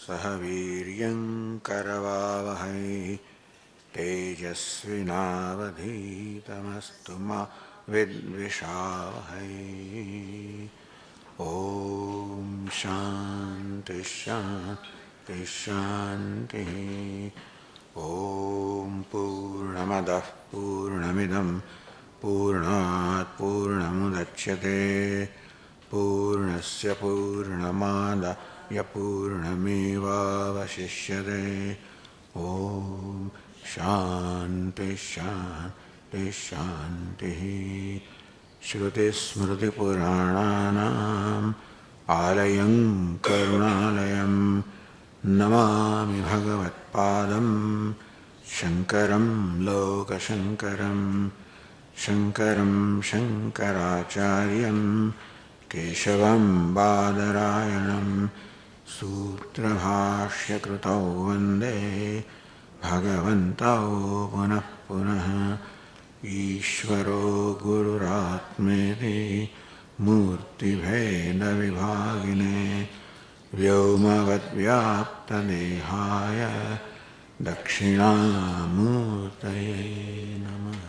सह वीर्यं करवावहै तेजस्विनावधीतमस्तु मा विद्विषावहै। ॐ शान्ति शान्ति शान्तिः। ॐ पूर्णमदः पूर्णमिदं पूर्णात् पूर्णमुदच्यते पूर्णस्य पूर्णमादाय पूर्णमेवावशिष्यते। ॐ शान्ति शान्ति शान्तिः। श्रुतिस्मृतिपुराणानाम् आलयं करुणालयं नमामि भगवत्पादं शङ्करं लोकशङ्करं। शङ्करं शङ्कराचार्यं केशवं बादरायणं सूत्रभाष्यकृतौ वन्दे भगवन्तौ पुनः पुनः। ईश्वरो गुरुरात्मेति मूर्तिभेदविभागिने व्योमवद्व्याप्तदेहाय दक्षिणामूर्तये नमः।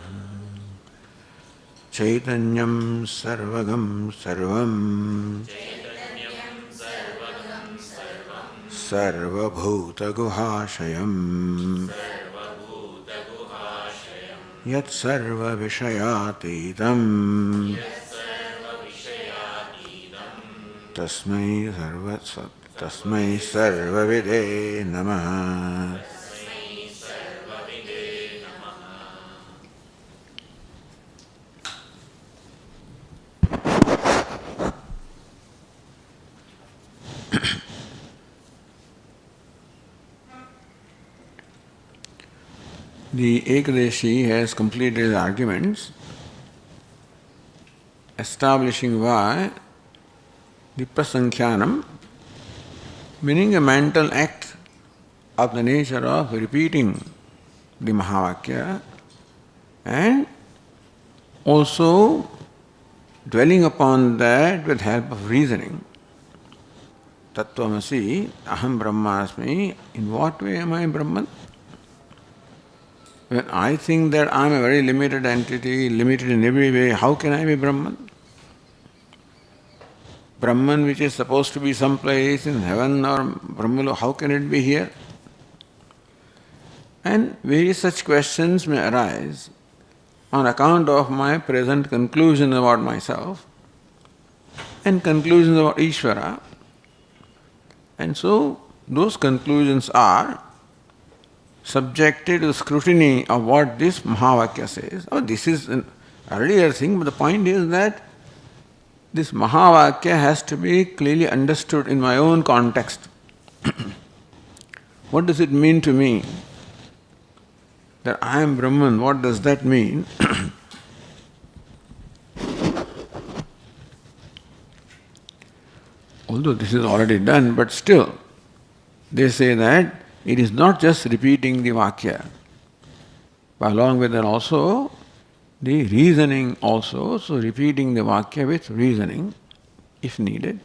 चैतन्यं सर्वगं सर्वं सर्वभूतगुहाशयं यत्सर्वविषयातीतं तस्मै सर्वविदे नमः। The Ekadashi has completed his arguments, establishing why the prasankhyanam, meaning a mental act of the nature of repeating the Mahavakya and also dwelling upon that with help of reasoning. Tattvamasi, aham brahmasmi, in what way am I Brahman? When I think that I am a very limited entity, limited in every way, how can I be Brahman? Brahman, which is supposed to be someplace in heaven or Brahmalo, how can it be here? And various such questions may arise on account of my present conclusion about myself and conclusions about Ishvara. And so those conclusions are subjected to the scrutiny of what this Mahavakya says. Oh, this is an earlier thing, but the point is that this Mahavakya has to be clearly understood in my own context. What does it mean to me that I am Brahman? What does that mean? Although this is already done, but still, they say that it is not just repeating the Vakya, but along with that also the reasoning also, so repeating the Vakya with reasoning if needed.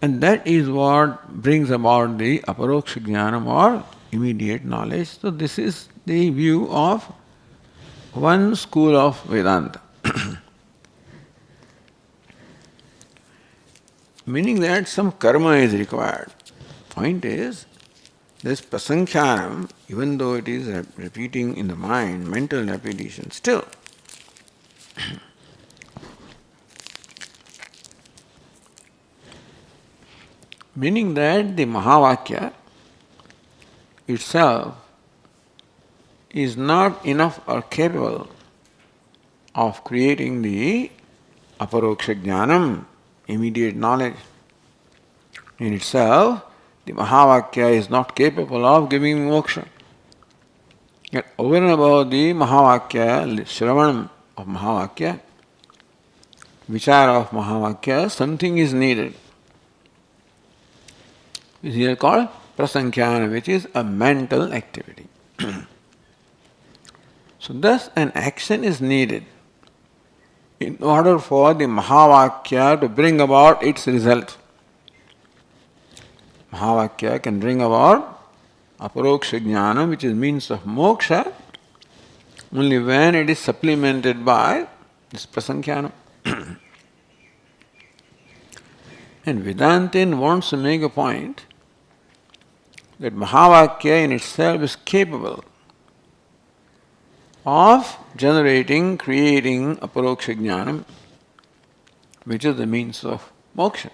And that is what brings about the aparoksha jnanam or immediate knowledge. So this is the view of one school of Vedanta. Meaning that some karma is required. Point is, this prasankhyanam, even though it is repeating in the mind, mental repetition, still meaning that the Mahavakya itself is not enough or capable of creating the aparoksha jnanam, immediate knowledge. In itself, the Mahavakya is not capable of giving moksha. Yet over and above the Mahavakya, Shravanam of Mahavakya, Vichara of Mahavakya, something is needed. This is here called prasankhyanam, which is a mental activity. So thus an action is needed in order for the Mahavakya to bring about its result. Mahavakya can bring about aparoksha jnana, which is means of moksha, only when it is supplemented by this prasankhyanam. And Vedantin wants to make a point that Mahavakya in itself is capable of generating, creating aparoksha jnanam, which is the means of moksha.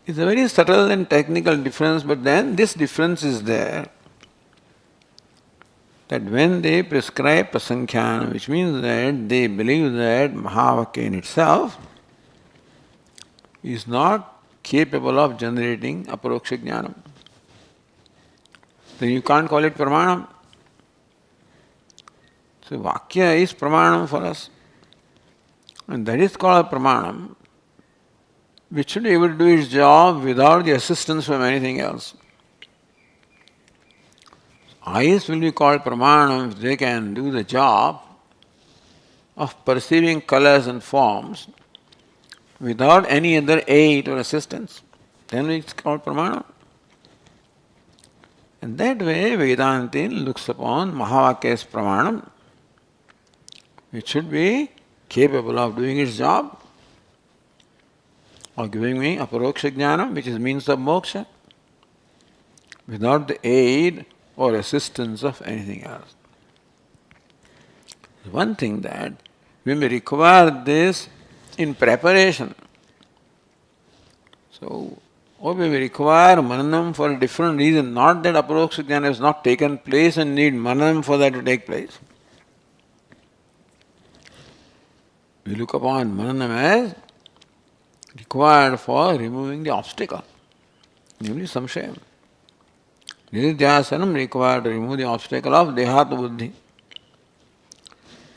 It's a very subtle and technical difference, but then this difference is there, that when they prescribe prasankhyanam, which means that they believe that Mahavakya in itself is not capable of generating aparoksha jnanam, then you can't call it pramanam. So Vakya is pramanam for us. And that is called a pramanam, which should be able to do its job without the assistance from anything else. Eyes will be called pramanam if they can do the job of perceiving colors and forms without any other aid or assistance. Then it's called pramanam. And that way Vedantin looks upon Mahavakya as pramanam, which should be capable of doing its job, or giving me aparoksha jnana, which is means of moksha, without the aid or assistance of anything else. One thing that we may require this in preparation. So, or we may require mananam for a different reason, not that aparoksha jnana has not taken place and need mananam for that to take place. We look upon mananam as required for removing the obstacle, namely samshayam. Nididhyasanam required to remove the obstacle of dehata buddhi.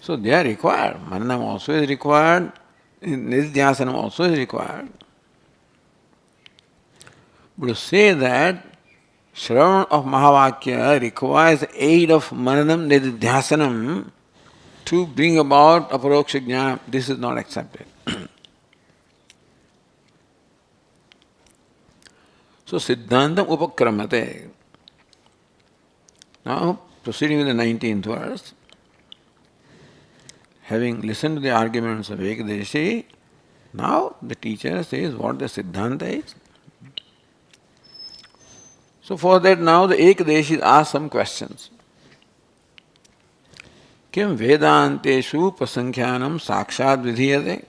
So they are required. Mananam also is required, nididhyasanam also is required. But to say that Shravan of Mahavakya requires aid of mananam, nididhyasanam to bring about aparoksha jnana, this is not accepted. So Siddhantam upakramate. Now, proceeding with the 19th verse, having listened to the arguments of Ekadeshi, now the teacher says what the Siddhanta is. So for that now the Ekadeshi asks some questions. Kim Vedanteshu prasankhyanam sakshat vidhiyate?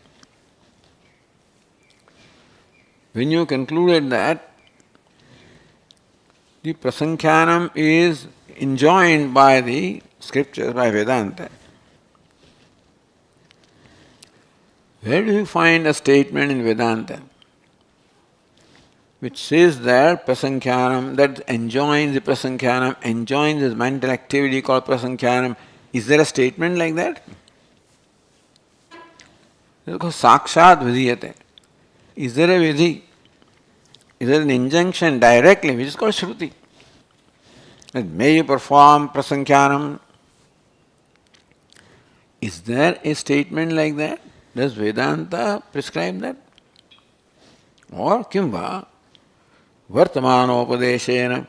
When you concluded that the prasankhyanam is enjoined by the scriptures, by Vedanta, where do you find a statement in Vedanta which says that prasankhyanam, that enjoins the prasankhyanam, enjoins this mental activity called prasankhyanam? Is there a statement like that? It's called sakshat vidhiyate. Is there a vidhi? Is there an injunction directly, which is called shruti? That may you perform prasankhyanam. Is there a statement like that? Does Vedanta prescribe that? Or kimva vartamanopadeshena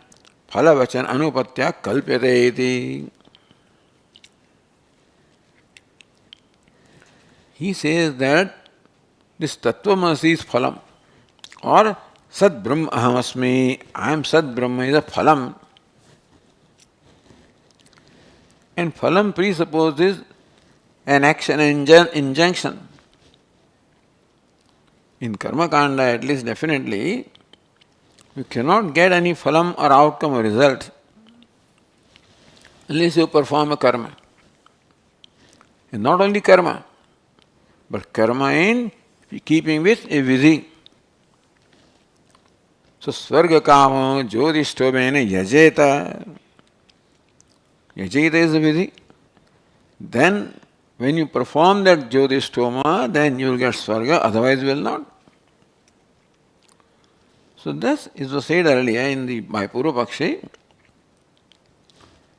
phalavachan anupatya kalpyate iti. He says that this tattvamasi is phalam, or Sat Brahma Ahamasmi, I am Sat Brahma is a phalam. And phalam presupposes an action, an injunction. In Karma Kanda, at least definitely, you cannot get any phalam or outcome or result unless you perform a karma. And not only karma, but karma in keeping with a vidhi. So Swarga Kamo Jyodhishtobene Yajeta. Yajeta is the vidhi. Then when you perform that Jyodhishtoma, then you will get Swarga, otherwise you will not. So this is was said earlier in the by Purva Pakshi,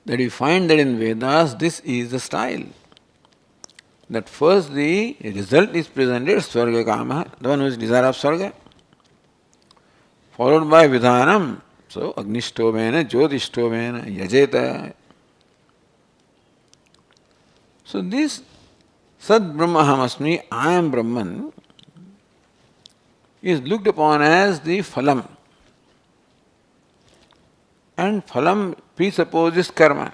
that you find that in Vedas this is the style. That first the result is presented, Swarga Kama, the one who is desire of Swarga. followed by Vidhanam. So, Agnishtomena, Jyotishtomena, Yajeta. So, this Sad Brahmahamasmi, I am Brahman, is looked upon as the phalam. And phalam presupposes karma.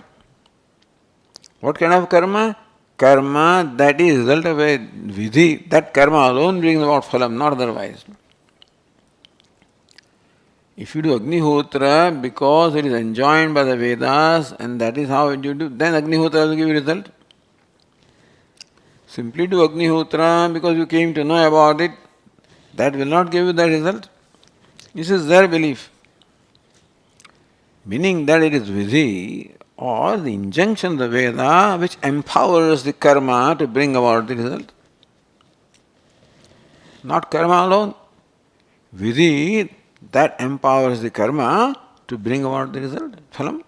What kind of karma? Karma that is result of a vidhi. That karma alone brings about phalam, not otherwise. If you do Agnihotra because it is enjoined by the Vedas and that is how you do, then Agnihotra will give you result. Simply do Agnihotra because you came to know about it, that will not give you that result. This is their belief. Meaning that it is vidhi or the injunction of the Veda which empowers the karma to bring about the result. Not karma alone. Vidhi that empowers the karma to bring about the result, phalam.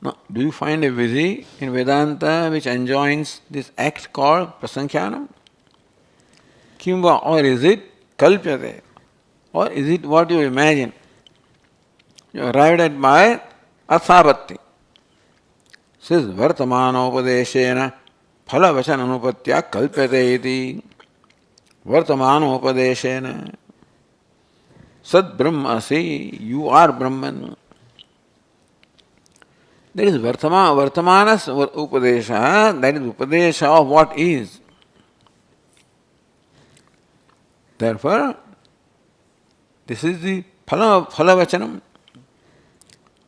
Now, do you find a vidhi in Vedanta which enjoins this act called prasankhyanam? Kimva, or is it kalpyate? Or is it what you imagine? You arrived at by arthapatti. Says vartamanopadeshena phalavachananupatya kalpyate iti. Vartamanopadeshena Sad Brahmasi, you are Brahman. That is Vartamanas Upadesha, that is Upadesha of what is. Therefore, this is the Phalavachanam.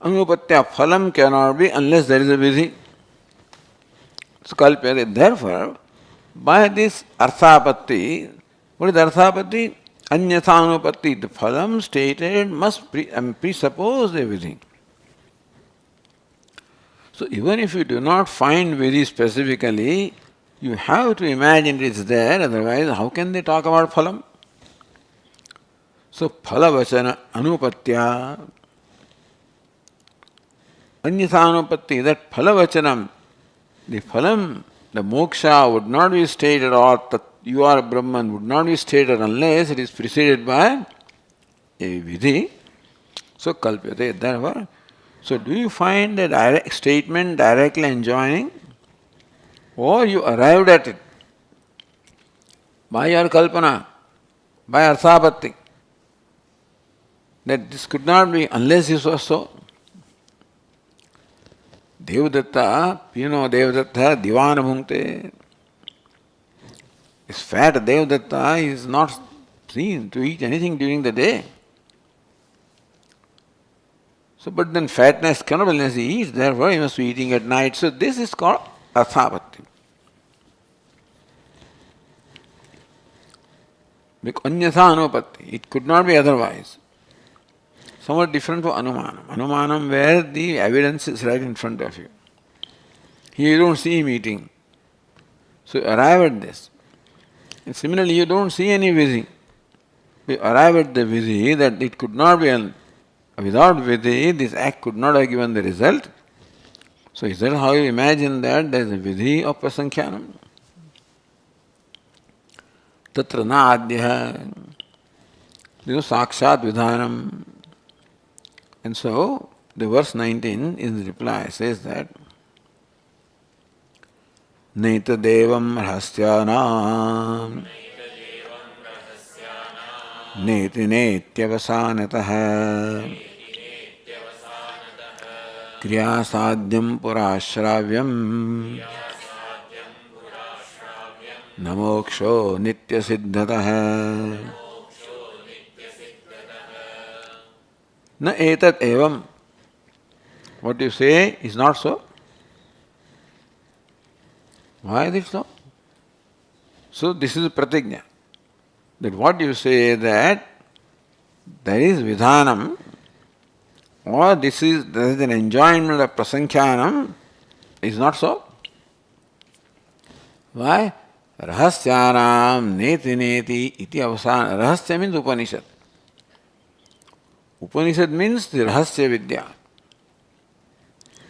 Anupatya phalam cannot be unless there is a vidhi. Skalpyate. Therefore, by this arthapatti, what is arthapatti? Anyathanupatti. The phalam stated must presuppose a vidhi. So even if you do not find vidhi specifically, you have to imagine it is there, otherwise how can they talk about phalam? So phalavachana anupatya. Anyathanupatti, that phalavachanam, the phalam, the moksha would not be stated, or that you are a Brahman would not be stated unless it is preceded by a vidhi. So kalpyate. Therefore, so do you find a direct statement directly enjoining, or you arrived at it by your kalpana, by arthapatti, that this could not be unless this was so? Devadatta, Devadatta, Divana Bhunkte. This fat Devadatta is not seen to eat anything during the day. So, but then fatness cannot be unless he eats, therefore he must be eating at night. So, this is called arthapatti. Because anyatha anupatti, it could not be otherwise. Somewhat different from anumanam. Anumanam where the evidence is right in front of you. Here you don't see him eating. So, arrive at this. And similarly, you don't see any vidhi. You arrive at the vidhi that it could not be. Without vidhi, this act could not have given the result. So is that how you imagine that there is a vidhi of prasankhyanam? Tatra na adhya. There is sakshat vidhanam. And so, the verse 19 in the reply says that Naita devam rahasyanam Neti netyavasanataha Kriya sadhyam purashravyam Namoksho nitya siddhataha Na etat evam. What you say is not so. Why is it so? So this is pratigna. That what you say that there is vidhanam or there is an enjoyment of prasankhyanam is not so. Why? Rahasyanam neti neti iti avasana. Rahasya means Upanishad. Upanishad means the rahasya vidya.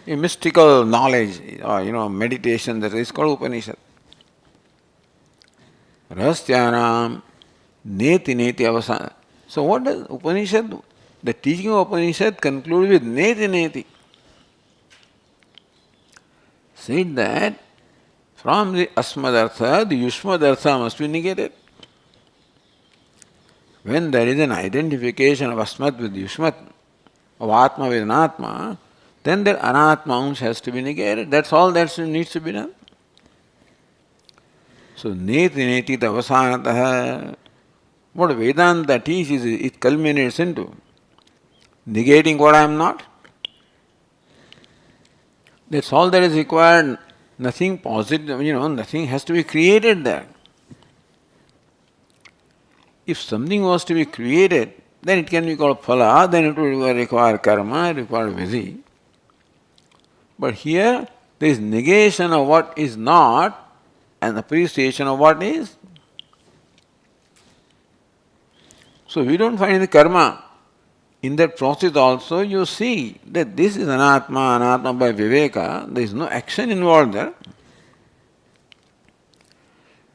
A mystical knowledge or meditation, that is called Upanishad. Rahasyanam neti neti avasana. So what does Upanishad, the teaching of Upanishad concludes with neti neti. Said that from the asmadartha, the yushmadartha must be negated. When there is an identification of asmat with yushmat, of atma with anatma, then that anatma ansh has to be negated. That's all that needs to be done. So neti neti tavasanatah, what Vedanta teaches, it culminates into negating what I am not. That's all that is required. Nothing positive, nothing has to be created there. If something was to be created, then it can be called phala, then it would require karma, require vidhi. But here, there is negation of what is not and appreciation of what is. So we don't find the karma. In that process also you see that this is anatma by viveka, there is no action involved there.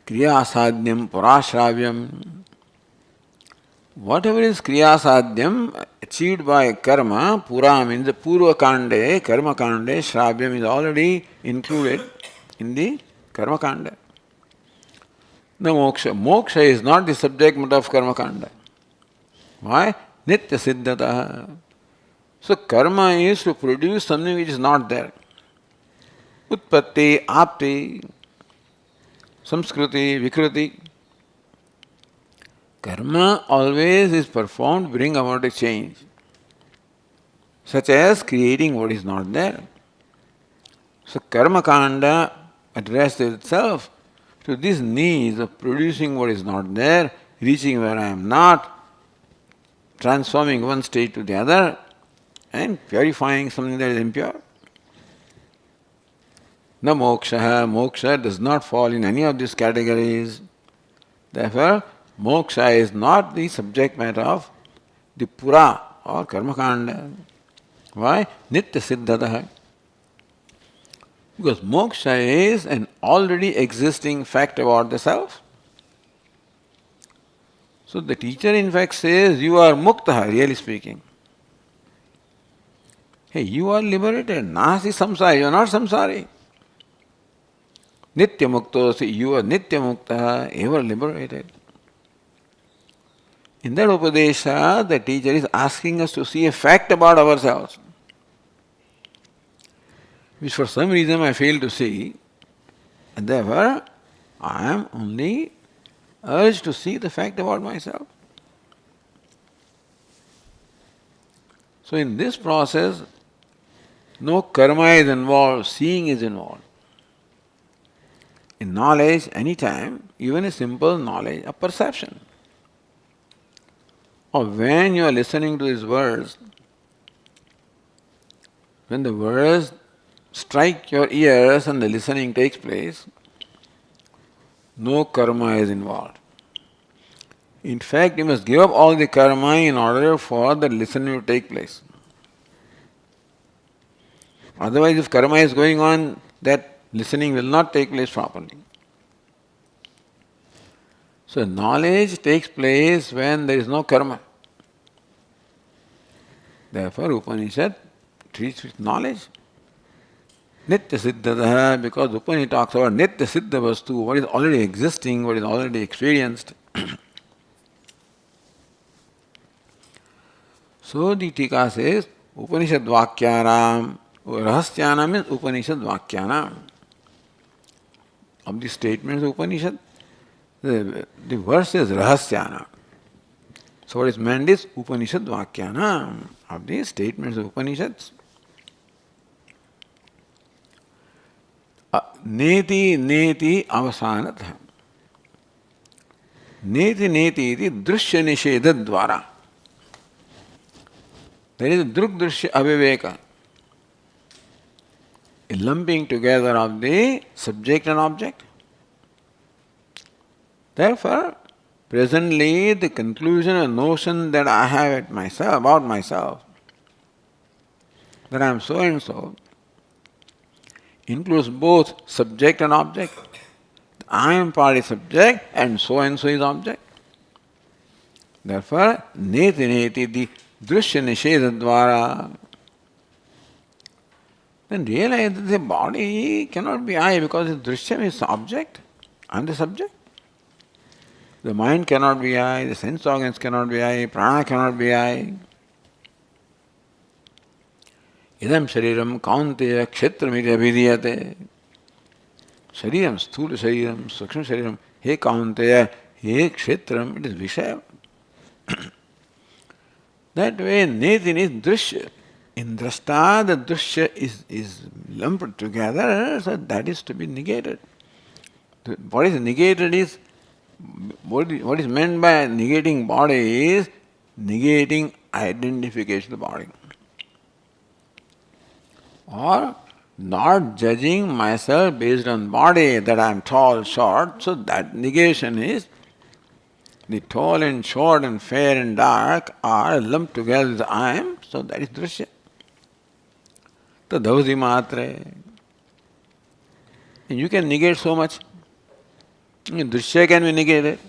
Kriya sadhyam parashravyam. Whatever is kriya sadhyam achieved by karma, pura means the purva kande, karma kande, shravyam is already included in the karma kanda. The moksha. Moksha is not the subject matter of karma kanda. Why? Nitya siddhata. So karma is to produce something which is not there. Utpatti, apti, samskruti, vikruti. Karma always is performed to bring about a change, such as creating what is not there. So karma kanda addresses itself to this need of producing what is not there, reaching where I am not, transforming one state to the other, and purifying something that is impure. No moksha does not fall in any of these categories. Therefore, moksha is not the subject matter of the pura or karma kanda. Why? Nitya siddhata. Because moksha is an already existing fact about the self. So the teacher in fact says, you are mukta, really speaking. Hey, you are liberated. Nasi samsari, you are not samsari. Nitya mukta, you are nitya mukta, ever liberated. In that Upadesha, the teacher is asking us to see a fact about ourselves, which for some reason I fail to see, and therefore I am only urged to see the fact about myself. So in this process, no karma is involved, seeing is involved. In knowledge, anytime, even a simple knowledge of perception, or when you are listening to these words, when the words strike your ears and the listening takes place, no karma is involved. In fact, you must give up all the karma in order for the listening to take place. Otherwise, if karma is going on, that listening will not take place properly. So knowledge takes place when there is no karma. Therefore, Upanishad treats with knowledge. Nitya siddhata, because Upanishad talks about nitya siddha vastu, what is already existing, what is already experienced. So the Tika says, Upanishad Vakyanam, Rahasyanam means Upanishad Vakyanam. Of the statements of Upanishad, the verse is Rahasyanam. So what is meant is Upanishad Vakyanam, of the statements of Upanishads. Neti neti avasanatha. Neti neti iti drushya nishedha dvara. There is a druk drushya aviveka, a lumping together of the subject and object. Therefore, presently the conclusion or notion that I have at myself, about myself, that I am so and so, includes both subject and object. I am part is subject and so is object. Therefore, neti neti, the drishya nisheda dvara. Then realize that the body cannot be I because the drishyam is object. I am the subject. The mind cannot be I, the sense organs cannot be I, prana cannot be I. Idam shariram kaunteya kshetramiti abhidiyate. Shariram, sthula shariram, sukshma shariram, he kaunteya, he kshetram, it is vishaya. That way, netin is drishya. In drashta, the drishya is lumped together, so that is to be negated. What is negated is, what is meant by negating body is negating identification of the body. Or not judging myself based on body, that I am tall, short, so that negation is the tall and short and fair and dark are lumped together with I am, so that is drishya. Tadavati matre. You can negate so much. Drishya can be negated.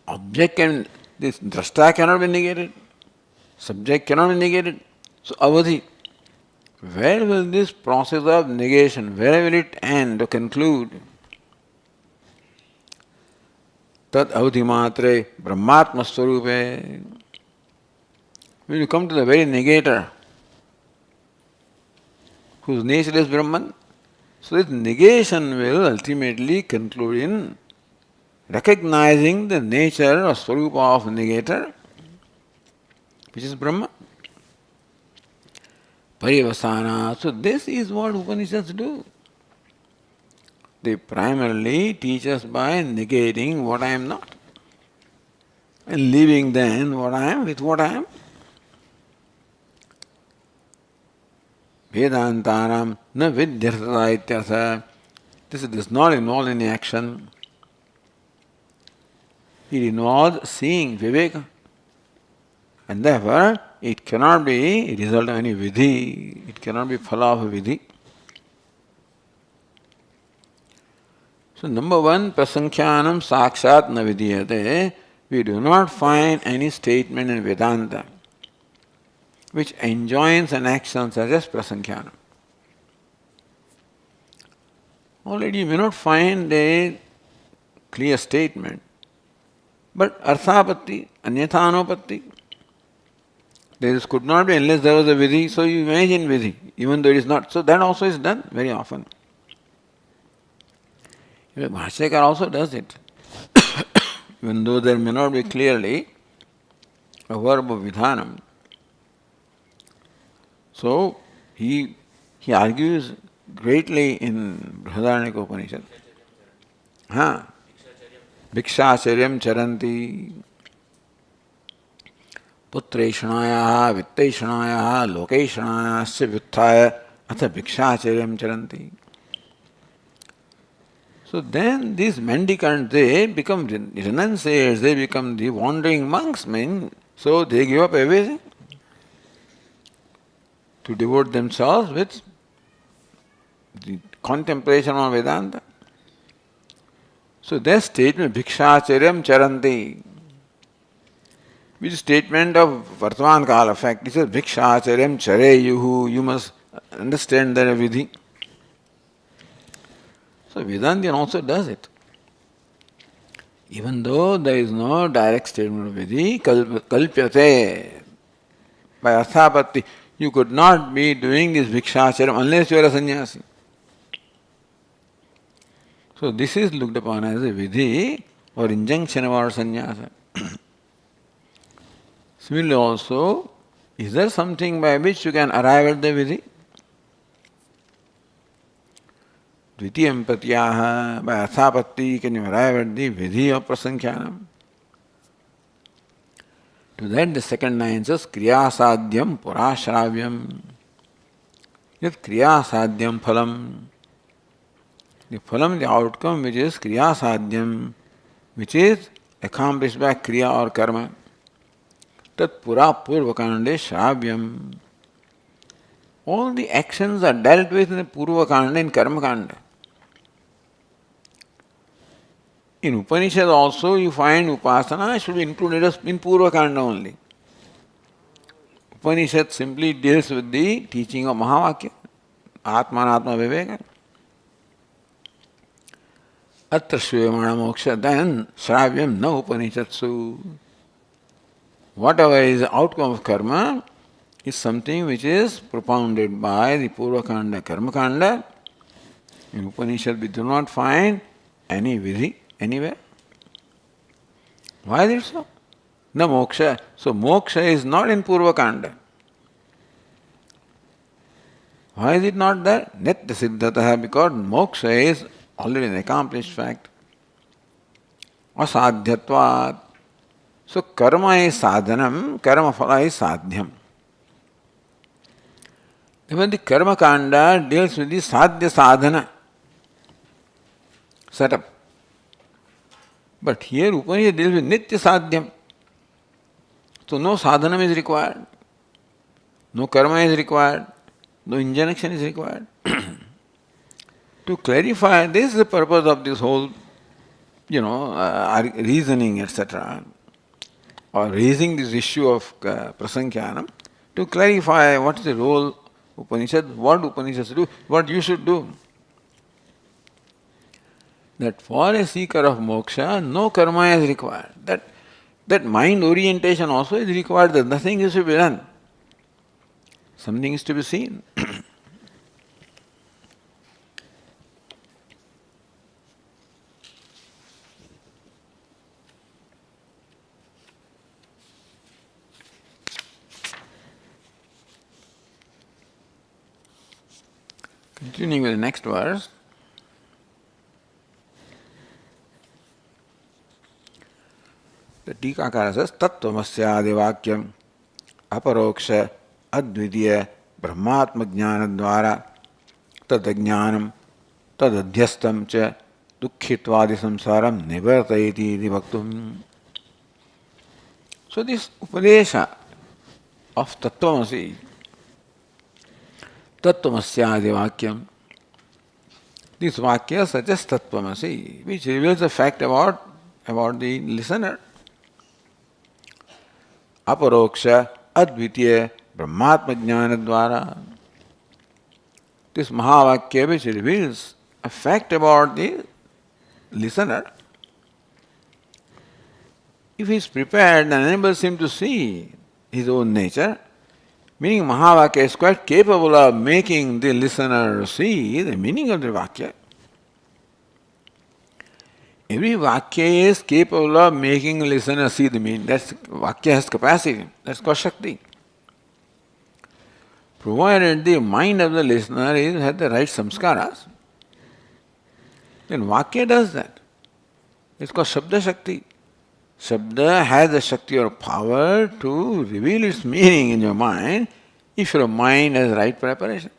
Object can, this drashta cannot be negated. Subject cannot be negated. So avadhi. Where will this process of negation, where will it end or conclude? Tat avadhi matre brahmatma swarupe. When you come to the very negator, whose nature is Brahman, so this negation will ultimately conclude in recognizing the nature or swarupa of negator, which is Brahma. Parivasana. So this is what Upanishads do. They primarily teach us by negating what I am not and leaving then what I am with what I am. Vedantaram na vidyartha ityartha. This does not involve any action. It involves seeing viveka. And therefore, it cannot be a result of any vidhi. It cannot be phala of a vidhi. So, number one, prasankhyanam sakshat na vidiyate. We do not find any statement in Vedanta which enjoins an action such as prasankhyanam. Already you may not find a clear statement, but arthapatti, anyathanopatti. This could not be unless there was a vidhi, so you imagine vidhi, even though it is not. So that also is done very often. Bhashyakar also does it. Even though there may not be clearly a verb of vidhanam. So he argues greatly in Brihadaranyaka Upanishad. Bhikshacharyam charanti putreshanayaha vitteshanayaha lokeshanayasya vyuthaya atha bhikshacharyam charanti. So then these mendicants, they become renunciates, they become the wandering monks, so they give up everything to devote themselves with the contemplation on Vedanta. So their statement, Bhikshacharyam charanti, which is statement of Vartaman Kala fact. It says, Bhikshacharyam chareyuhu, you must understand that vidhi. So Vedantian also does it. Even though there is no direct statement of vidhi, kalpyate, by arthapatti, you could not be doing this Bhikshacharyam unless you are a sannyasi. So this is looked upon as a vidhi or injunction about sannyasa. Similarly also, is there something by which you can arrive at the vidhi? Dvitiyam patyaha, by arthapatti, can you arrive at the vidhi of prasankhyanam? To that the second line says, kriyasadhyam purashravyam. Yat kriyasadhyam phalam. The phalam, the outcome, which is kriyasadhyam, which is accomplished by kriya or karma. Tat pura purvakande shravyam. All the actions are dealt with in the purvakanda and karmakanda. In Upanishad also you find Upasana should be included as in Purvakanda only. Upanishad simply deals with the teaching of Mahavakya, Atmanatma Viveka. Atra Shriyamana Moksha, then Shravyam na Upanishatsu. Whatever is the outcome of karma is something which is propounded by the Purvakanda, Karmakanda. In Upanishad we do not find any vidhi anywhere. Why is it so? Na moksha. So moksha is not in Purvakanda. Why is it not there? Nitya siddhataha, because moksha is already an accomplished fact. Asadhyatvat. So karma is sadhanam, karma phala is sadhyam. Even the karma kanda deals with the sadhya sadhana setup. But here Upanishad deals with nitya sadhyam. So no sadhanam is required, no karma is required, no injunction is required. To clarify, this is the purpose of this whole, reasoning, etc., or raising this issue of prasankhyanam, to clarify what is the role Upanishad, what Upanishads do, what you should do. That for a seeker of moksha, no karma is required. That mind orientation also is required, that nothing is to be done. Something is to be seen. Continuing with the next verse. The Tikakara says, Tattvamasyadi Vakyam Aparoksha Advidiya Brahmatma Jnana Dvara Tadajnanam Tadadhyastam Cha Dukhitvadi Samsaram Nivartayati Vibhaktum. So this Upadesha of Tattvamasi, Tattvamasyadi Vakyam, this Vakya suggests Tattvamasi, which reveals the fact about the listener. Aparoksha Advitiya Brahmatma Jnana Dvara. This Mahavakya which reveals a fact about the listener, if he is prepared and enables him to see his own nature, meaning Mahavakya is quite capable of making the listener see the meaning of the Vakya. Every Vakya is capable of making the listener see the meaning. That's Vakya has capacity. That's called Shakti. Provided the mind of the listener has the right samskaras, then Vakya does that. It's called Shabda Shakti. Shabda has the Shakti or power to reveal its meaning in your mind if your mind has right preparation.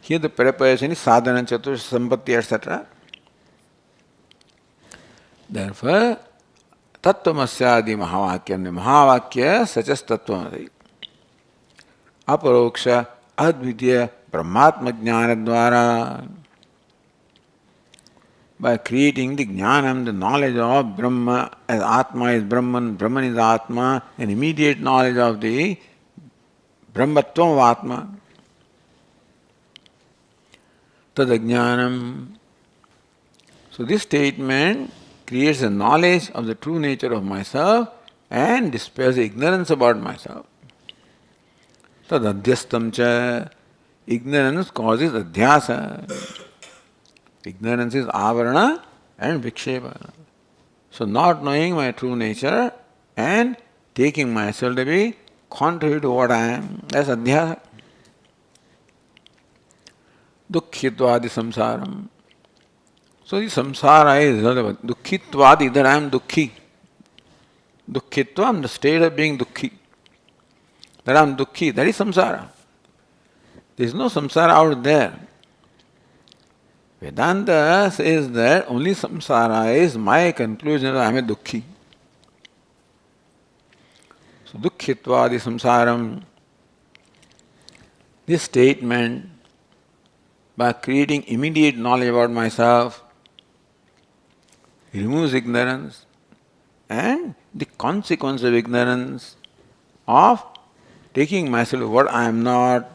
Here the preparation is sadhana, chatur, sampatti, etc. Therefore, Tattvamasyadi Mahavakyam, the Mahavakya such as Tattvamasi. Aparoksha Advitiya Brahmatma Jnana Dvara. By creating the Jnanam, the knowledge of Brahma, as Atma is Brahman, Brahman is Atma, an immediate knowledge of the Brahmatvam of Atma. Tadajnanam. So this statement creates a knowledge of the true nature of myself and dispels the ignorance about myself. Tadadhyastam cha. Ignorance causes adhyasa. Ignorance is avarana and vikshepa. So not knowing my true nature and taking myself to be contrary to what I am, that's adhyasa. Dukhitvadi samsaram. So the samsara is relevant. Dukhitvadi, that I am dukhi. Dukhitvam, the state of being dukhi. That I am dukhi, that is samsara. There is no samsara out there. Vedanta says that only samsara is my conclusion that I am a dukhi. So dukhitvadi samsaram. This statement, by creating immediate knowledge about myself, removes ignorance and the consequence of ignorance of taking myself to what I am not,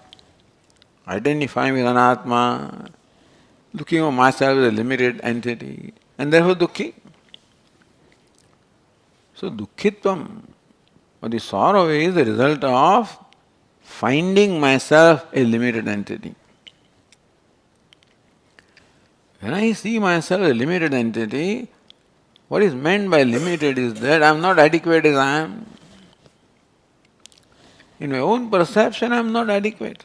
identifying with anatma, looking at myself as a limited entity, and therefore dukkhi. So dukkhitvam, or the sorrow is the result of finding myself a limited entity. When I see myself as a limited entity, what is meant by limited is that I am not adequate as I am. In my own perception, I am not adequate.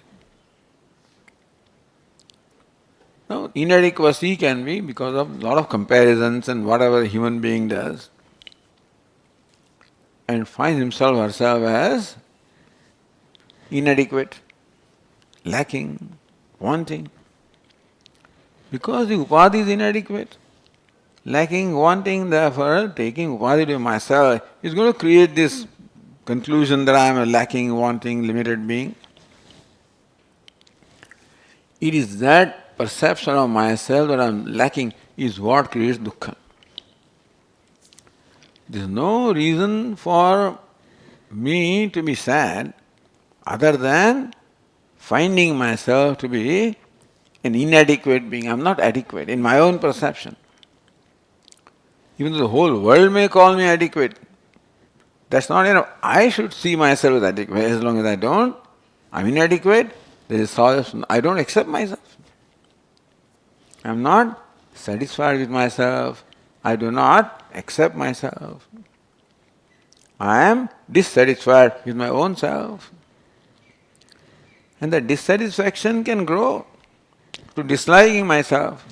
Now, inadequacy can be because of a lot of comparisons and whatever a human being does, and finds himself or herself as inadequate, lacking, wanting. Because the upadhi is inadequate, lacking, wanting, therefore taking upadhi to myself is going to create this conclusion that I am a lacking, wanting, limited being. It is that perception of myself that I am lacking is what creates dukkha. There is no reason for me to be sad other than finding myself to be an inadequate being. I am not adequate in my own perception. Even though the whole world may call me adequate, that's not enough. I should see myself as adequate. As long as I don't, I'm inadequate, there is solace. I don't accept myself. I'm not satisfied with myself. I do not accept myself. I am dissatisfied with my own self. And that dissatisfaction can grow to disliking myself,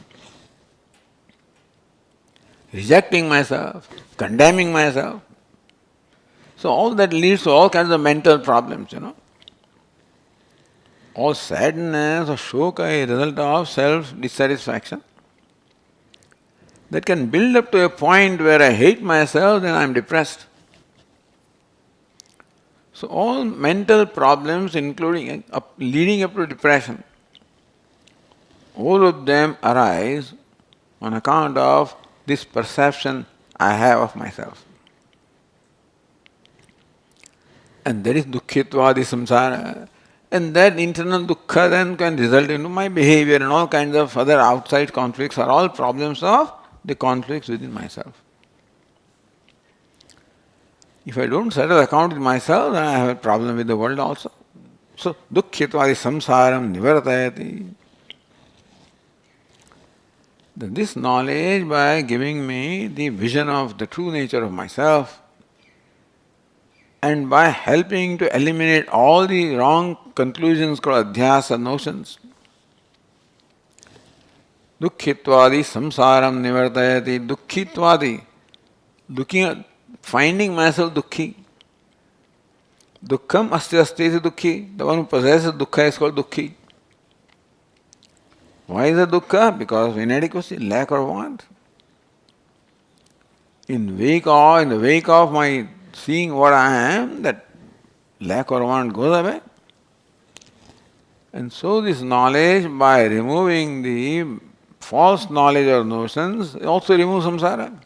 rejecting myself, condemning myself. So all that leads to all kinds of mental problems, All sadness or shoka is a result of self-dissatisfaction that can build up to a point where I hate myself, then I am depressed. So all mental problems, including leading up to depression, all of them arise on account of this perception I have of myself. And that is dukkhitva, the samsara. And that internal dukkha then can result into my behavior, and all kinds of other outside conflicts are all problems of the conflicts within myself. If I don't settle account with myself, then I have a problem with the world also. So dukkhitva, the samsaram nivartayati. This knowledge, by giving me the vision of the true nature of myself, and by helping to eliminate all the wrong conclusions called adhyasa, notions, dukkhitwadi samsaram nivartayati. Dukkhitwadi, looking at, finding myself dukkhi. Dukkham asti asti iti dukkhi. The one who possesses dukkha is called dukkhi. Why is it dukkha? Because of inadequacy, lack or want. In the wake of my seeing what I am, that lack or want goes away. And so this knowledge, by removing the false knowledge or notions, also removes samsara.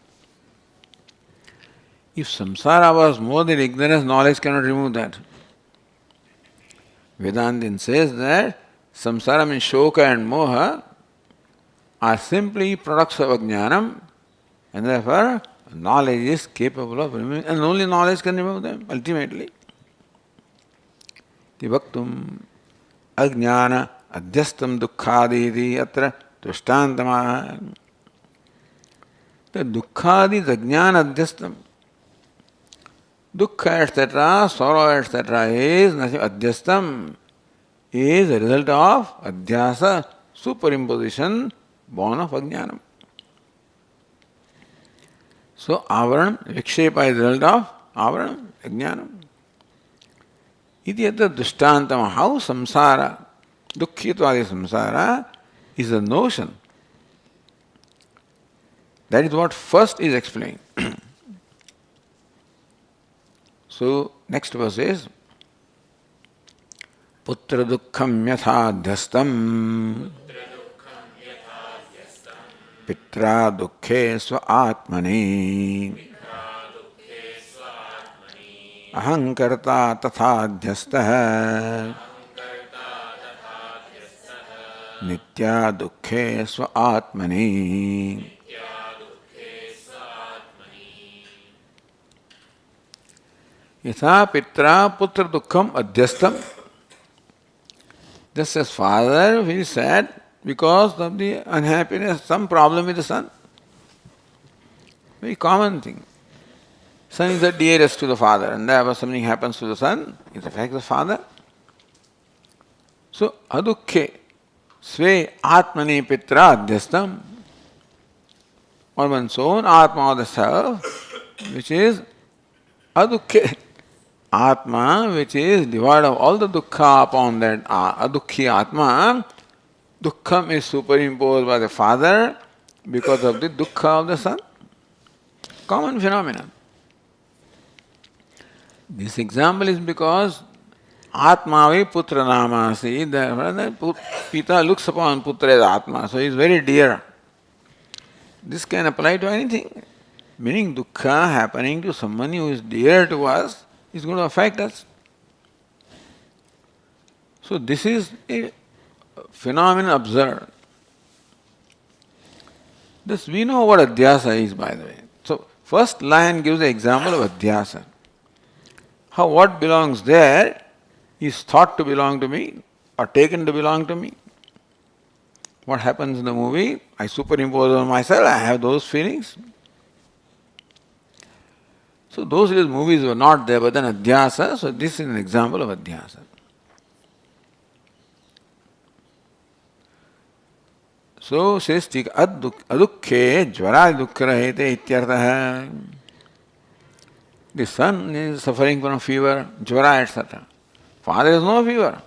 If samsara was more than ignorance, knowledge cannot remove that. Vedantin says that samsara means shoka and moha are simply products of ajnanam, and therefore knowledge is capable of removing, and only knowledge can remove them ultimately. Vibhaktum ajnana adhyastam dukkhaditi atra drishtantamaha. The dukkhadi is ajnana adhyastam. Dukkha, etc., sorrow, etc., is nothing. Adhyastam is a result of adhyasa, superimposition, born of ajnanam. So, avaranam, vikshepa is the result of avaranam, ajnanam. Iti yata drishtantama. How samsara, dukkhitwadi samsara, is a notion. That is what first is explained. So, next verse is Putra dukkham yatha dhyastam Pitra dukkhe sva atmani ahankarta tatha nitya dukkhe sva atmani. Yatha pitra putra dukkham adhyastam. Just as father feels sad because of the unhappiness, some problem with the son. Very common thing. Son is the dearest to the father, and therefore something happens to the son, it affects the father. So, adukkhe sve atmani pitra adhyastam, or one's own atma or the self, which is adukkhe. Atma, which is devoid of all the dukkha upon that adukhi atma, dukkham is superimposed by the father because of the dukkha of the son. Common phenomenon. This example is because Atmavi putra namasi, the Pita looks upon putra as Atma, so he is very dear. This can apply to anything. Meaning dukkha happening to someone who is dear to us is going to affect us. So this is a phenomenon observed. This we know what adhyasa is, by the way. So first line gives the example of adhyasa. How what belongs there is thought to belong to me or taken to belong to me. What happens in the movie, I superimpose on myself, I have those feelings. So those movies were not there, but then adhyasa, so this is an example of adhyasa. So says adukkhe jvara dukkharahete ityartha. The son is suffering from fever, jvara, etc. Father has no fever,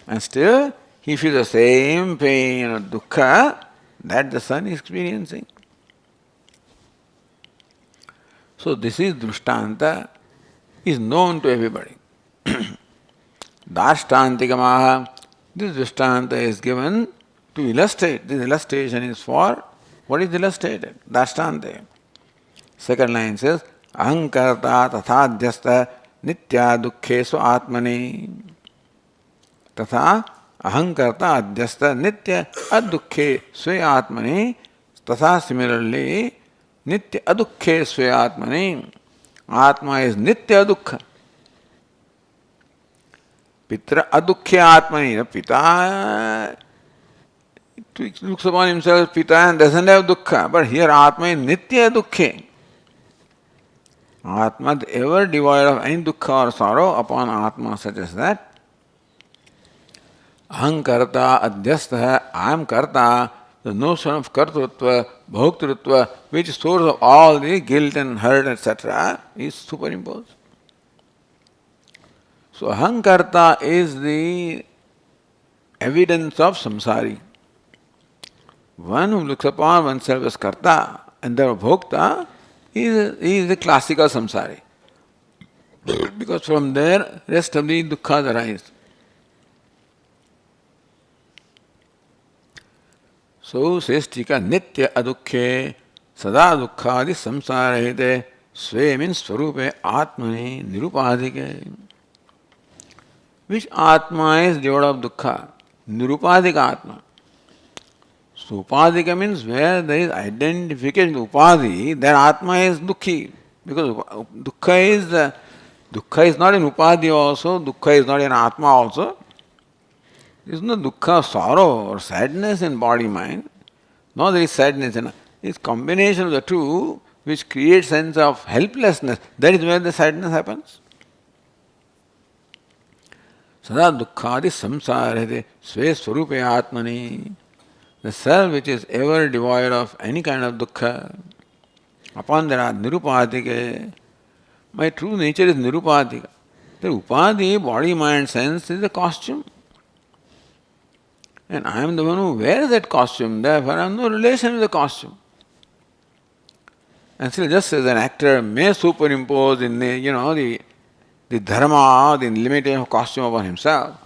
and still he feels the same pain or dukkha that the son is experiencing. So this is drishtanta, is known to everybody. Dashtantikamaha, this drishtanta is given to illustrate. This illustration is for what is illustrated? Dashtante. Second line says, ahankarta tathadhyasta nitya dukkhe swa atmani. Tatha ahankarta adhyasta nitya adukkhe swa atmani. Tatha similarly, nitya adukkhe swa atmani. Atma is nitya dukkha. Pitra adukkhe atmani. The Pita looks upon himself as Pita and doesn't have dukkha. But here Atma is nitya dukkhe. Atma is ever devoid of any dukkha or sorrow upon Atma such as that. Ahankarta adhyastha, I am karta, the notion of kartrutva, bhoktrutva, which is source of all the guilt and hurt, etc., is superimposed. So ahankarta is the evidence of samsari. One who looks upon oneself as karta and the bhokta is the classical samsari. Because from there, rest of the dukkhas arise. So says Tika, nitya adukkhe sada dukkhadi samsarahite sve means swarupe atmani nirupadhike. Which atma is devoid of dukkha? Nirupadhika atma. So upadhika means where there is identification with upadhi, then atma is dukkhi. Because dukkha is not in upadhi also, dukkha is not in atma also. There is no dukkha, sorrow or sadness in body mind. No, there is sadness in it. It's combination of the two which creates sense of helplessness. That is where the sadness happens. Sada dukkhadi samsarate sve swarupe atmani. The self which is ever devoid of any kind of dukkha. Upon that nirupadhike. My true nature is nirupadhika. The upadhi, body, mind, sense is a costume. And I am the one who wears that costume, therefore I have no relation with the costume. And still just as an actor may superimpose in the dharma, the limitation of costume upon himself,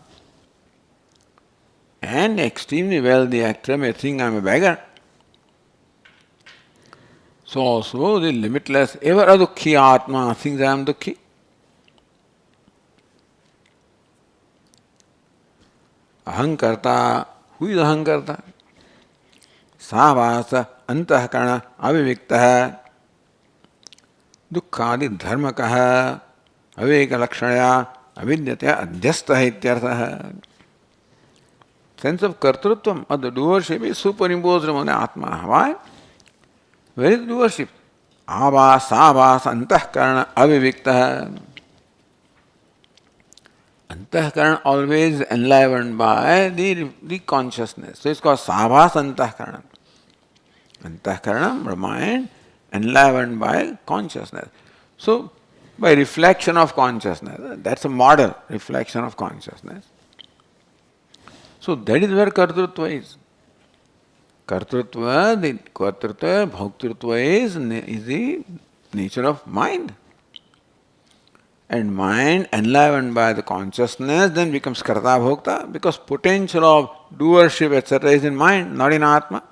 and extremely wealthy actor may think I am a beggar. So also the limitless, ever adukhi Atma thinks I am dukhi. Ahankarta, who is Ahankarta? Savasa antahkarana aviviktah दुःखादि धर्मकः अविवेक लक्षणया अविद्यते अध्यस्तः इत्यर्थः. Sense of kartrutvam of the doership is superimposed on the Atma. Why? Where is the doership? Avas, avas, antahkarana, aviviktah. Antahkarana always enlivened by the consciousness. So it's called savas antahkarana. Antahkarana, mind, enlivened by consciousness. So, by reflection of consciousness, that's a model, reflection of consciousness. So, that is where kartrutva is. Kartrutva, the kartrutva, bhoktrutva is the nature of mind. And mind enlivened by the consciousness then becomes karta bhokta, because potential of doership etc. is in mind, not in Atma.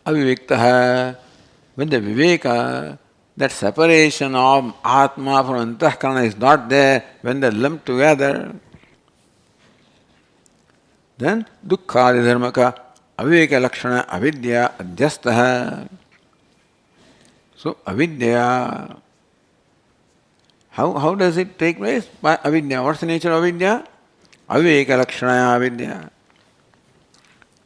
Aviviktaha, when the viveka, that separation of Atma from Antahkarana is not there, when they are lumped together, then dukkha dharmaka aviveka lakshana avidya adhyastaha. So avidya, how does it take place? By avidya. What's the nature of avidya? Aviveka lakshana avidya.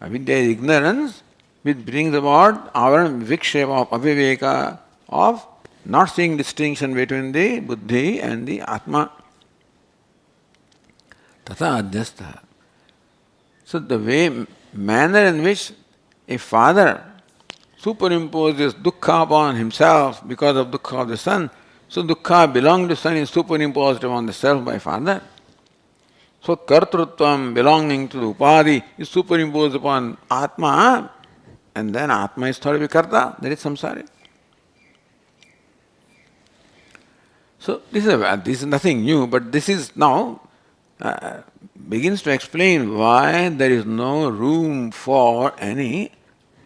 Avidya is ignorance, which brings about our vikshep of aviveka, of not seeing distinction between the buddhi and the Atma. Tata adhyastha. So the manner in which a father superimposes dukkha upon himself because of dukkha of the son, so dukkha belonging to son is superimposed upon the self by father. So kartrutvam belonging to the upadi is superimposed upon Atma, and then Atma is thought to be karta, that is samsara. So this is nothing new, but this is now begins to explain why there is no room for any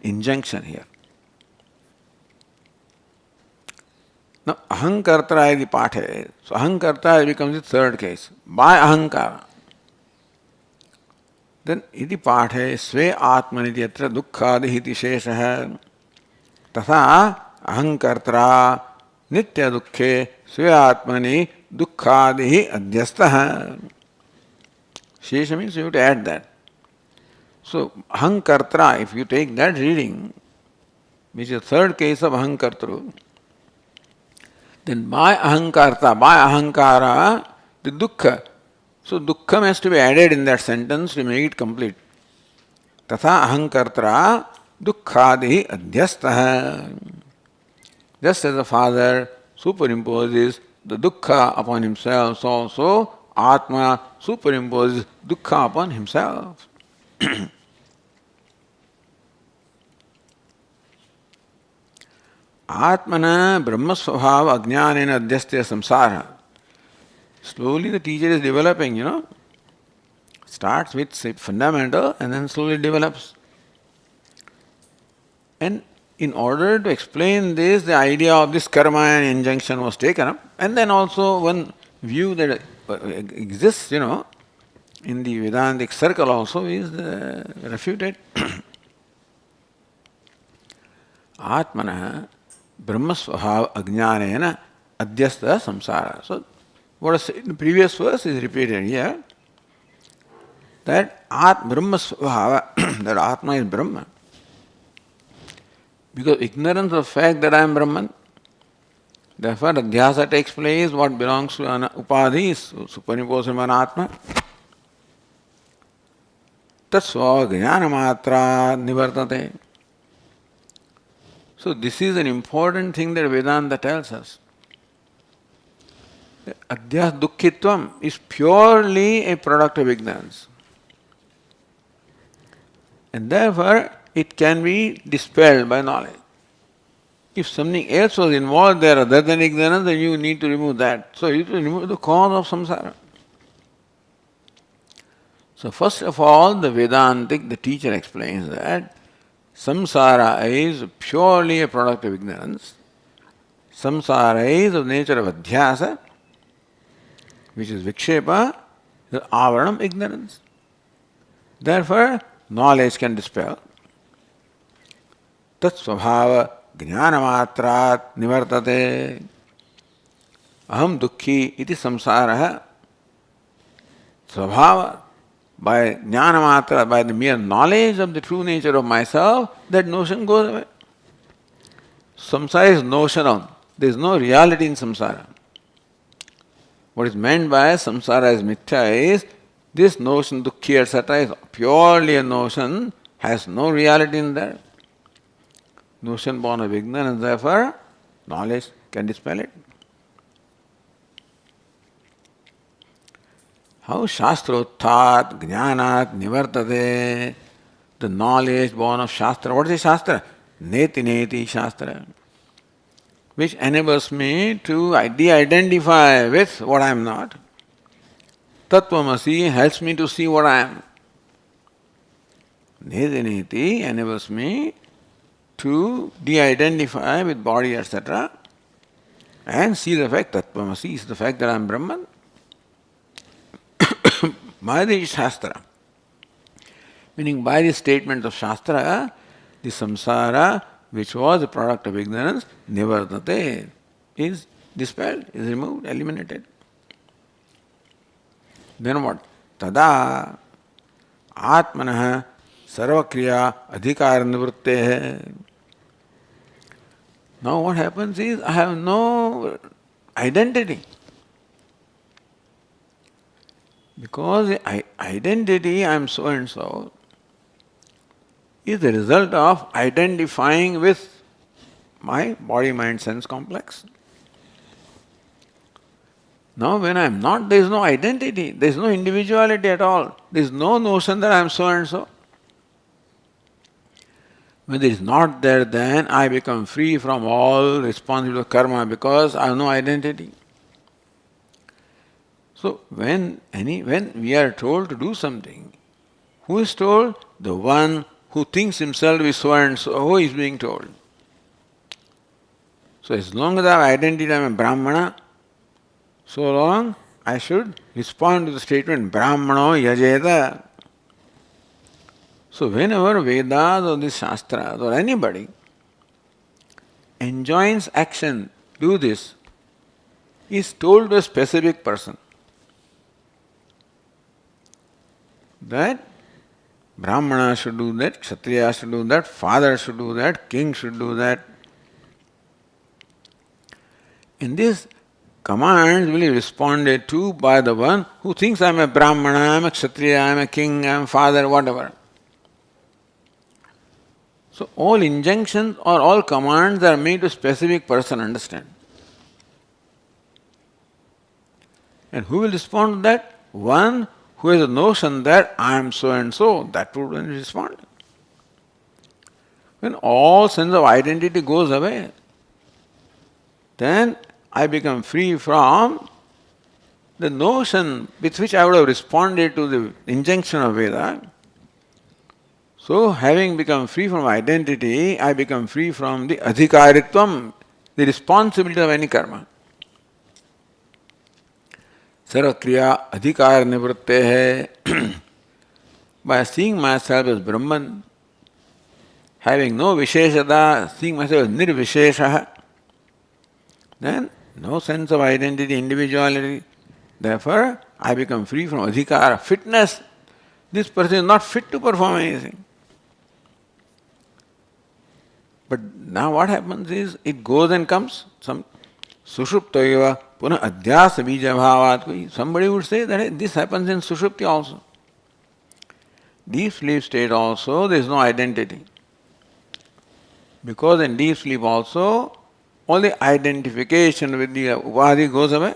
injunction here. Now ahankarta is the pathe. So ahankarta becomes the third case. By ahankara. Then iti pathe sve atmaniti yatra dukkhadi hiti sheshaha. Tatha ahankartra nitya dukkhe sve atmani dukkhadi adhyastaha. Shesha means you have to add that. So ahankartra, if you take that reading, which is the third case of ahankartru, then by ahankarta, by ahankara, the dukkha. So dukkha has to be added in that sentence to make it complete. Tatha ahankartra dukkhadi adhyastaha. Just as the father superimposes the dukkha upon himself, so also Atma superimposes dukkha upon himself. Atmana brahmasvabhava ajnanena adhyastya samsara. Slowly the teacher is developing, starts with fundamental and then slowly develops. And in order to explain this, the idea of this karma and injunction was taken up, and then also one view that exists, in the Vedantic circle also is refuted. Atmana brahmasvabhava ajnanena adhyasta samsara. So what was said in the previous verse is repeated here, that brahmasvabhava, that Atma is Brahma. Because ignorance of the fact that I am Brahman, therefore adhyasa takes place, what belongs to an upadhi is superimposed on Atma. Tatsva jnanamatra nivartate. So this is an important thing that Vedanta tells us. Adhyas dukkhitvam is purely a product of ignorance. And therefore it can be dispelled by knowledge. If something else was involved there other than ignorance, then you need to remove that. So you need to remove the cause of samsara. So first of all, the Vedantic, the teacher explains that Samsara is purely a product of ignorance. Samsara is of nature of adhyasa, which is vikshepa, the avaranam, ignorance. Therefore, knowledge can dispel. Tat svabhava jnanamatrat nivartate. Aham dukkhi iti samsaraha. Svabhava, by jnanamatra, by the mere knowledge of the true nature of myself, that notion goes away. Samsara is notional. There is no reality in samsara. What is meant by samsara as mithya is this notion, dukkhi, etc., is purely a notion, has no reality in that. Notion born of ignorance, therefore, knowledge can dispel it. How shastrothat jnanat nivartate, the knowledge born of shastra. What is a shastra? Neti neti shastra, which enables me to de-identify with what I am not. Tattvamasi helps me to see what I am. Neti neti enables me to de-identify with body, etc., and see the fact, Tattvamasi is the fact that I am Brahman. By the Shastra, meaning by the statement of Shastra, the samsara, which was a product of ignorance, nivartate, is dispelled, is removed, eliminated. Then what? Tada atmanah sarvakriya adhikar nivrutte. Now what happens is, I have no identity. Because identity, I am so and so, is the result of identifying with my body, mind, sense complex. Now when I am not, there is no identity, there is no individuality at all. There is no notion that I am so and so. When it is not there, then I become free from all responsibility of karma because I have no identity. So when we are told to do something, who is told? The one who thinks himself is so and so, who is being told. So as long as I have identity, I am a Brahmana, so long I should respond to the statement Brahmano yajeta. So whenever Vedas or the Shastras or anybody enjoins action, do this, is told to a specific person. That Brahmana should do that, Kshatriya should do that, father should do that, king should do that. In this, commands will be responded to by the one who thinks I am a Brahmana, I am a Kshatriya, I am a king, I am a father, whatever. So all injunctions or all commands are made to a specific person, understand? And who will respond to that? One who has a notion that I am so and so, that would respond. When all sense of identity goes away, then I become free from the notion with which I would have responded to the injunction of Veda. So, having become free from identity, I become free from the adhikaritvam, the responsibility of any karma. Sarvakriya adhikar nivrutte hai. By seeing myself as Brahman, having no visheshata, seeing myself as nirvishesha, then no sense of identity, individuality. Therefore, I become free from adhikara, fitness. This person is not fit to perform anything. But now what happens is, it goes and comes. Some sushuptayava puna adhyasa bija bhavat. Somebody would say that hey, this happens in sushupti also. Deep sleep state also, there is no identity. Because in deep sleep also, all the identification with the upadhi goes away.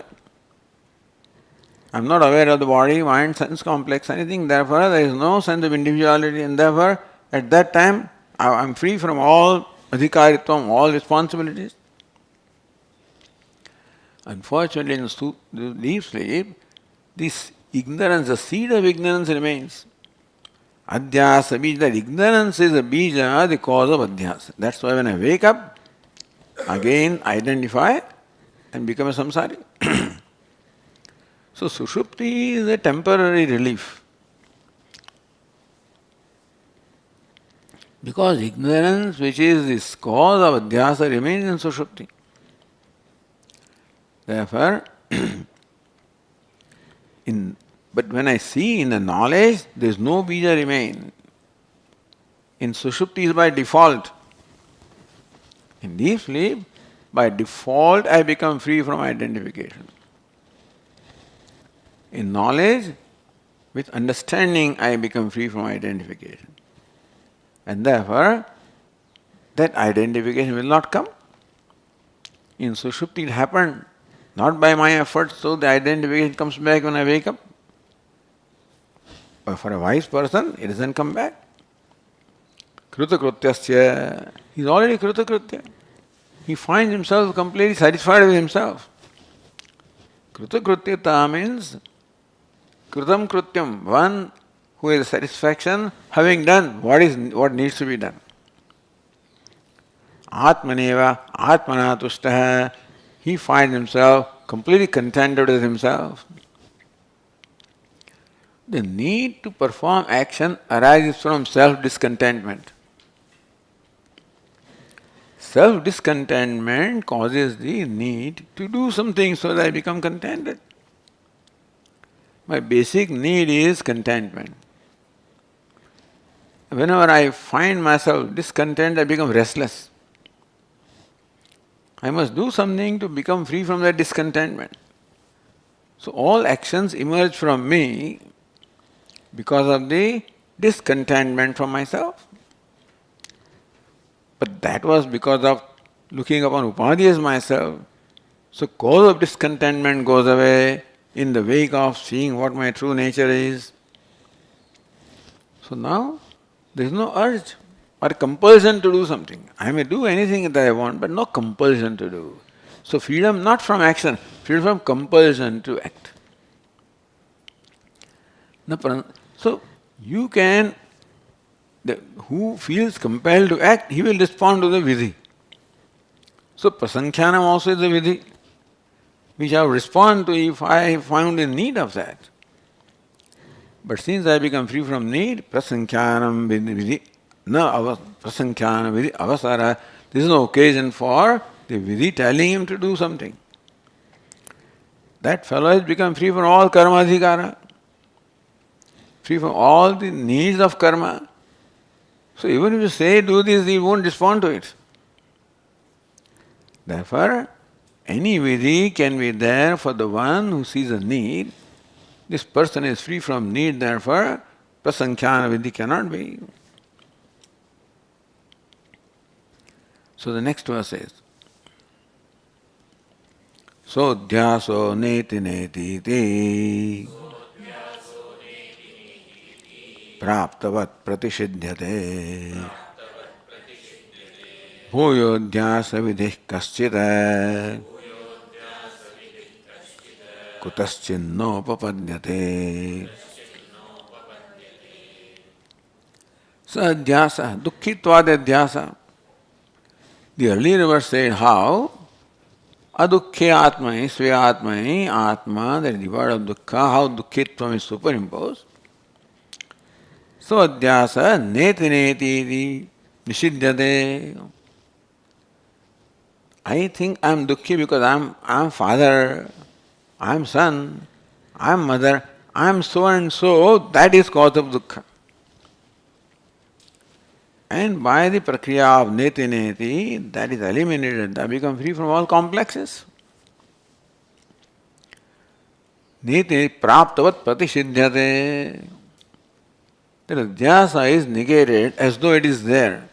I am not aware of the body, mind, sense complex, anything. Therefore, there is no sense of individuality, and therefore, at that time, I am free from all adhikaritvam, all responsibilities. Unfortunately, in deep sleep, this ignorance, the seed of ignorance remains. Adhyasa bija, that ignorance is a bija, the cause of adhyasa. That's why when I wake up, again identify and become a samsari. So sushupti is a temporary relief. Because ignorance, which is the cause of adhyasa, remains in sushupti. Therefore, but when I see in the knowledge, there is no bija remain. In sushupti is by default. In deep sleep, by default I become free from identification. In knowledge, with understanding I become free from identification. And therefore, that identification will not come. In sushupti it happened, not by my efforts, so the identification comes back when I wake up. But for a wise person, it doesn't come back. Krutakrutyasya, he is already krutakritya. He finds himself completely satisfied with himself. Krutakrutyata means krutam krutyam, one who has satisfaction, having done what needs to be done. Atmaneva, atmana tushtaha, he finds himself completely contented with himself. The need to perform action arises from self-discontentment. Self-discontentment causes the need to do something so that I become contented. My basic need is contentment. Whenever I find myself discontent, I become restless. I must do something to become free from that discontentment. So all actions emerge from me because of the discontentment from myself. But that was because of looking upon upadhi as myself. So cause of discontentment goes away in the wake of seeing what my true nature is. So now there is no urge or compulsion to do something. I may do anything that I want, but no compulsion to do. So freedom not from action, freedom from compulsion to act. So you can, who feels compelled to act, he will respond to the vidhi. So prasankhyanam also is a vidhi, which I will respond to if I found in need of that. But since I become free from need, prasankhyanam vidhi, prasankhyanam vidhi avasara, this is no occasion for the vidhi telling him to do something. That fellow has become free from all karma adhikara, free from all the needs of karma. So even if you say do this, he won't respond to it. Therefore, any vidhi can be there for the one who sees a need. This person is free from need, therefore prasankhana vidhi cannot be. So the next verse says, Sodhyaso neti neti ti praptavat pratishidhyate bhuyodhyasa vidih kaschita kutaschinno papadyate. Sadhyasa, dukkhitvad adhyasa. The earlier verse said how adukkhe atmai, svayatmai, atma, that is the word of dukkha, how dukkhitvam is superimposed. So adhyasa neti neti nishidyate. I think I am dukkhi because I am father, I am son, I am mother, I am so and so, that is cause of dukkha. And by the prakriya of neti neti, that is eliminated, I become free from all complexes. Neti praptavat pratishidhyate. The adhyasa is negated as though it is there.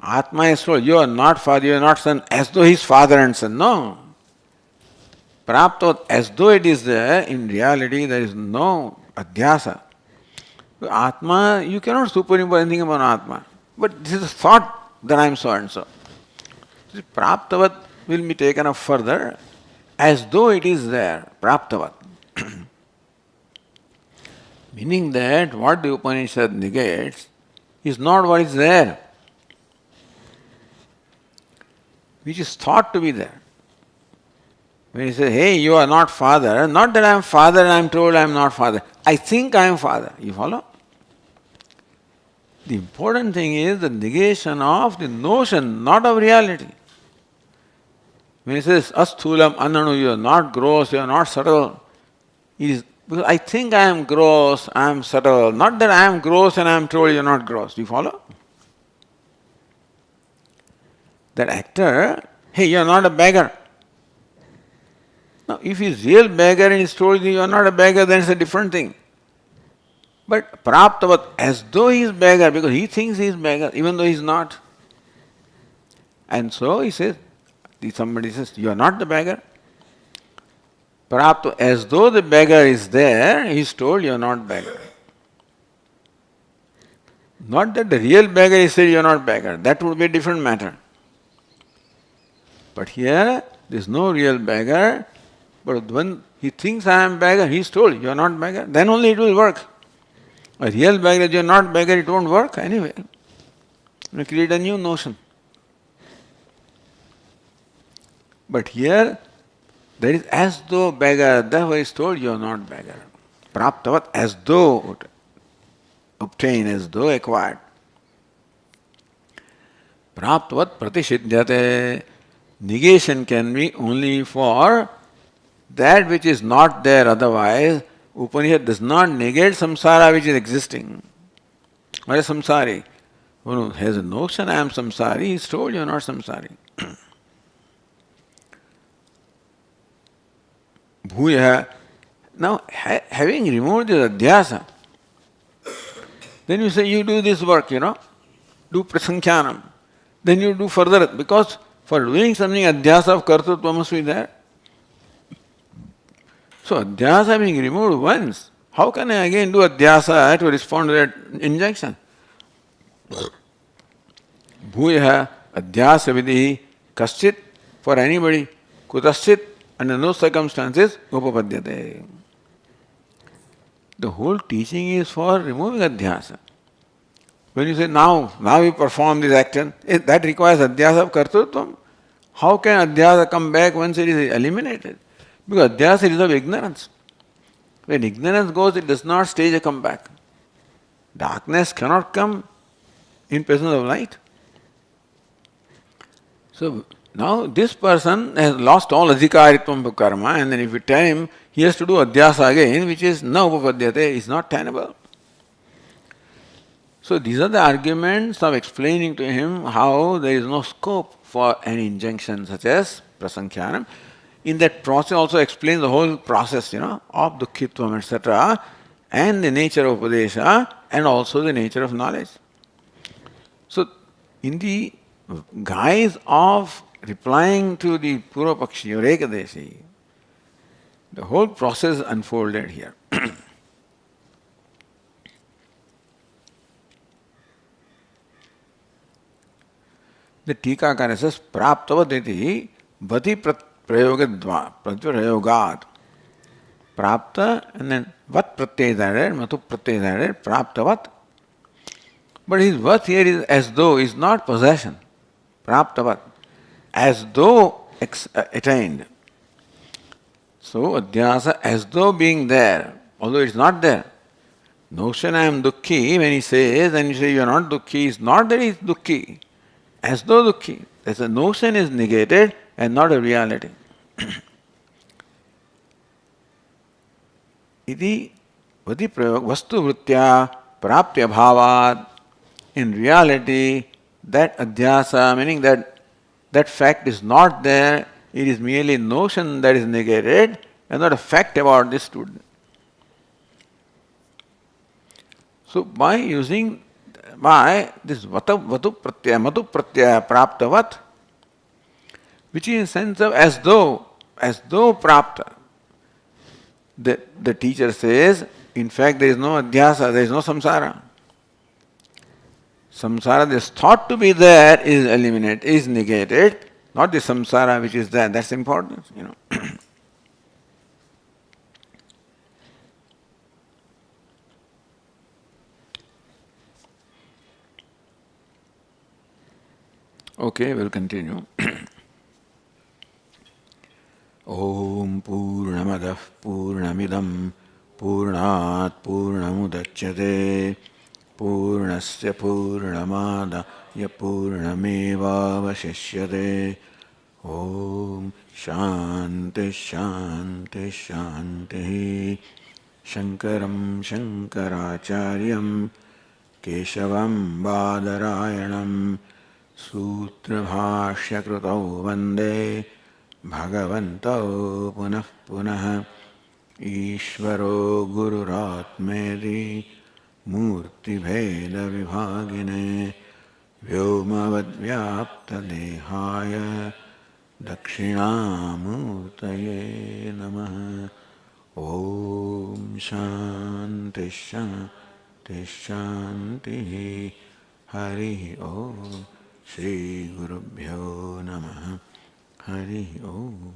Atma is told, you are not father, you are not son, as though he is father and son. No. Praptavat, as though it is there, in reality there is no adhyasa. Atma, you cannot superimpose anything upon Atma. But this is a thought that I am so and so. Praptavat will be taken up further as though it is there. Praptavat. Meaning that what the Upanishad negates is not what is there, which is thought to be there. When he says, hey, you are not father, not that I am father and I am told I am not father. I think I am father. You follow? The important thing is the negation of the notion, not of reality. When he says, asthulam ananu, you are not gross, you are not subtle, it is because I think I am gross, I am subtle, not that I am gross and I am told you are not gross. Do you follow? That actor, hey, you are not a beggar. Now, if he is real beggar and he is told you are not a beggar, then it's a different thing. But praptavat, as though he is beggar, because he thinks he is beggar, even though he is not. And so he says, somebody says, you are not the beggar. Prapta, as though the beggar is there, he is told you are not beggar. Not that the real beggar is said you are not beggar. That would be a different matter. But here, there is no real beggar. But when he thinks I am beggar, he is told you are not beggar. Then only it will work. A real beggar, you are not beggar, it won't work anyway. You create a new notion. But here, there is as though beggar, therefore is told you are not beggar. Praptavat, as though obtained, as though acquired. Praptavat pratishidyate. Negation can be only for that which is not there otherwise. Upanishad does not negate samsara which is existing. What is samsari? Who has a notion I am samsari, he is told you are not samsari. Bhuya. Now, having removed this adhyasa, then you say you do this work, do prasankhyanam. Then you do further, because for doing something adhyasa of kartritva must be there. So adhyasa being removed once, how can I again do adhyasa to respond to that injunction? Bhuya adhyasa vidhi kaschit, for anybody, kutaschit, under no circumstances, upapadyate. The whole teaching is for removing adhyasa. When you say now we perform this action, that requires adhyasa of kartrutvam. How can adhyasa come back once it is eliminated? Because adhyasa is of ignorance. When ignorance goes, it does not stage a comeback. Darkness cannot come in presence of light. So now this person has lost all adhikaritvam of karma, and then if you tell him he has to do adhyasa again, which is na upapadyate, is not tenable. So these are the arguments of explaining to him how there is no scope for any injunction such as prasankhyanam. In that process also explains the whole process, of dukkhitvam, etc., and the nature of upadesha, and also the nature of knowledge. So in the guise of replying to the Purvapakshi or Ekadeshi, the whole process unfolded here. The Tikakara says, Praptavat bhati prayogat. Prapta, and then vat pratyay is added, matu pratyay is added, praptavat. But his vat here is as though, is not possession. Praptavat. As though attained. So, adhyasa, as though being there, although it is not there. Notion I am dukkhi, when he says, and you say you are not dukkhi, it's not that he is dukkhi. As though dukkhi. There's a notion is negated and not a reality. Iti vati prayog vastu vritya praptya bhavad. In reality, that adhyasa, meaning that fact is not there, it is merely notion that is negated and not a fact about this student. So by using this vatu pratyaya, matu pratyaya, praptavat, which is in sense of as though prapta. The teacher says, in fact there is no adhyasa, there is no samsara. Samsara that is thought to be there is eliminated, is negated, not the samsara which is there. That's important, Okay, we'll continue. Om Purnamadah Purnamidam Purnat Purnamudachyate Purnasya Purnamadaya Purnamevavashishyate. Om Shanti Shanti Shanti. Shankaram Shankaracharyam Keshavam Badarayanam Sutrabhashyakritau Vande Bhagavantau Punah Punah. Ishvaro Gururatmedi Murti Bheda Vibhagine Vyomavadvyapta Dehaya Dakshinamurtaye Namaha. Om Shanti Shanti Shanti. Hari Om. Shri Gurubhyo Namaha. Hari Om.